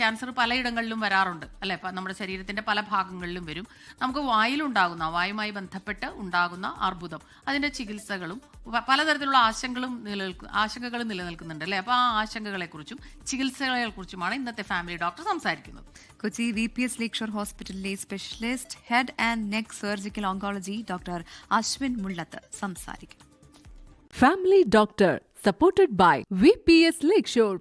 Cancer പലയിടങ്ങളിലും വരാറുണ്ട് അല്ലേ? നമ്മുടെ ശരീരത്തിന്റെ പല ഭാഗങ്ങളിലും വരും. നമുക്ക് വായുമായി ബന്ധപ്പെട്ട് ഉണ്ടാകുന്ന അർബുദം, അതിന്റെ ചികിത്സകളും പലതരത്തിലുള്ള ആശങ്കകളും നിലനിൽക്കുന്നുണ്ട് അല്ലേ? അപ്പോൾ ആ ആശങ്കകളെക്കുറിച്ചും ചികിത്സകളെക്കുറിച്ചുമാണ് ഇന്നത്തെ ഫാമിലി ഡോക്ടർ സംസാരിക്കുന്നത്. കൊച്ചി VPS ലേക്ഷർ ഹോസ്പിറ്റലിലെ specialist head and neck surgical oncology doctor Ashwin Mullath സംസാരിക്കും. Family Doctor, supported by VPS Lakeshore.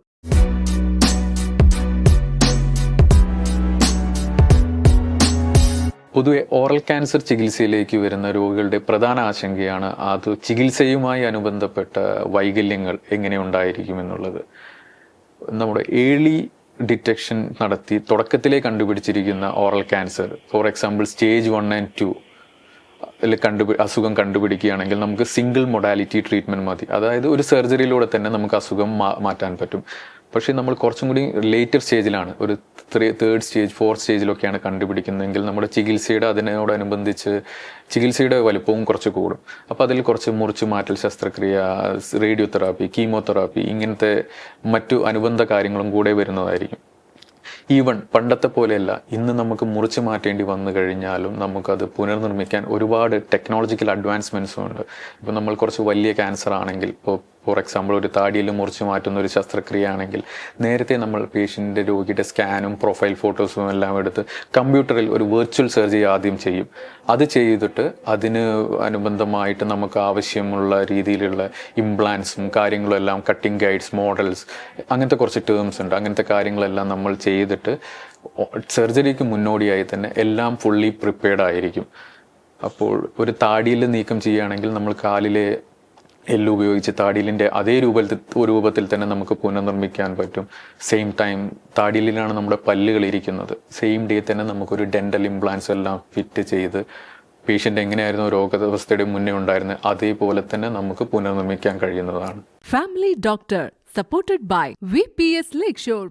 പൊതുവെ ഓറൽ ക്യാൻസർ ചികിത്സയിലേക്ക് വരുന്ന രോഗികളുടെ പ്രധാന ആശങ്കയാണ് അത് ചികിത്സയുമായി അനുബന്ധപ്പെട്ട വൈകല്യങ്ങൾ എങ്ങനെ ഉണ്ടായിരിക്കും എന്നുള്ളത്. നമ്മുടെ ഏർലി ഡിറ്റക്ഷൻ നടത്തി തുടക്കത്തിലേ കണ്ടുപിടിച്ചിരിക്കുന്ന oral cancer, for example stage 1 and 2 അസുഖം കണ്ടുപിടിക്കുകയാണെങ്കിൽ നമുക്ക് സിംഗിൾ മൊഡാലിറ്റി ട്രീറ്റ്മെൻറ്റ് മതി. അതായത് ഒരു സർജറിയിലൂടെ തന്നെ നമുക്ക് അസുഖം മാറ്റാൻ പറ്റും. പക്ഷേ നമ്മൾ കുറച്ചും കൂടി ലേറ്റർ സ്റ്റേജിലാണ്, ഒരു 3rd സ്റ്റേജ് 4th സ്റ്റേജിലൊക്കെയാണ് കണ്ടുപിടിക്കുന്നതെങ്കിൽ നമ്മുടെ അതിനോടനുബന്ധിച്ച് ചികിത്സയുടെ വലുപ്പവും കുറച്ച് കൂടും. അപ്പോൾ അതിൽ കുറച്ച് മുറിച്ചു മാറ്റൽ ശസ്ത്രക്രിയ, റേഡിയോതെറാപ്പി, കീമോതെറാപ്പി, ഇങ്ങനത്തെ മറ്റു അനുബന്ധ കാര്യങ്ങളും കൂടെ വരുന്നതായിരിക്കും. ഈവൺ പണ്ടത്തെ പോലെയല്ല, ഇന്ന് നമുക്ക് മുറിച്ച് മാറ്റേണ്ടി വന്നു കഴിഞ്ഞാലും നമുക്കത് പുനർനിർമ്മിക്കാൻ ഒരുപാട് ടെക്നോളജിക്കൽ അഡ്വാൻസ്മെൻറ്റ്സും ഉണ്ട്. ഇപ്പോൾ നമ്മൾ കുറച്ച് വലിയ ക്യാൻസർ ആണെങ്കിൽ, ഇപ്പോൾ ഫോർ എക്സാമ്പിൾ ഒരു താടിയിൽ മുറിച്ച് മാറ്റുന്ന ഒരു ശസ്ത്രക്രിയ ആണെങ്കിൽ നേരത്തെ നമ്മൾ പേഷ്യൻ്റെ രോഗിയുടെ സ്കാനും പ്രൊഫൈൽ ഫോട്ടോസും എല്ലാം എടുത്ത് കമ്പ്യൂട്ടറിൽ ഒരു വെർച്വൽ സർജറി ആദ്യം ചെയ്യും. അത് ചെയ്തിട്ട് അതിന് അനുബന്ധമായിട്ട് നമുക്ക് ആവശ്യമുള്ള രീതിയിലുള്ള ഇംപ്ലാൻസും കാര്യങ്ങളും എല്ലാം, കട്ടിങ് ഗൈഡ്സ്, മോഡൽസ്, അങ്ങനത്തെ കുറച്ച് ടേംസ് ഉണ്ട്. അങ്ങനത്തെ കാര്യങ്ങളെല്ലാം നമ്മൾ ചെയ്തിട്ട് സർജറിക്ക് മുന്നോടിയായി തന്നെ എല്ലാം ഫുള്ളി പ്രിപ്പയർഡ് ആയിരിക്കും. അപ്പോൾ ഒരു താടിയിൽ നീക്കം ചെയ്യുകയാണെങ്കിൽ നമ്മൾ കാലിലെ എല്ല് ഉപയോഗിച്ച് താടിയിലിൻ്റെ അതേ രൂപത്തിൽ തന്നെ നമുക്ക് പുനർനിർമ്മിക്കാൻ പറ്റും. സെയിം ടൈം താടിയിലാണ് നമ്മുടെ പല്ലുകൾ ഇരിക്കുന്നത്. സെയിം ഡേ തന്നെ നമുക്കൊരു ഡെൻ്റൽ ഇംപ്ലാൻസ് എല്ലാം ഫിറ്റ് ചെയ്ത് പേഷ്യൻ്റ് എങ്ങനെയായിരുന്നു രോഗാവസ്ഥയുടെ മുന്നേ ഉണ്ടായിരുന്നത് അതേപോലെ തന്നെ നമുക്ക് പുനർനിർമ്മിക്കാൻ കഴിയുന്നതാണ്. Family Doctor, supported by VPS Lakeshore.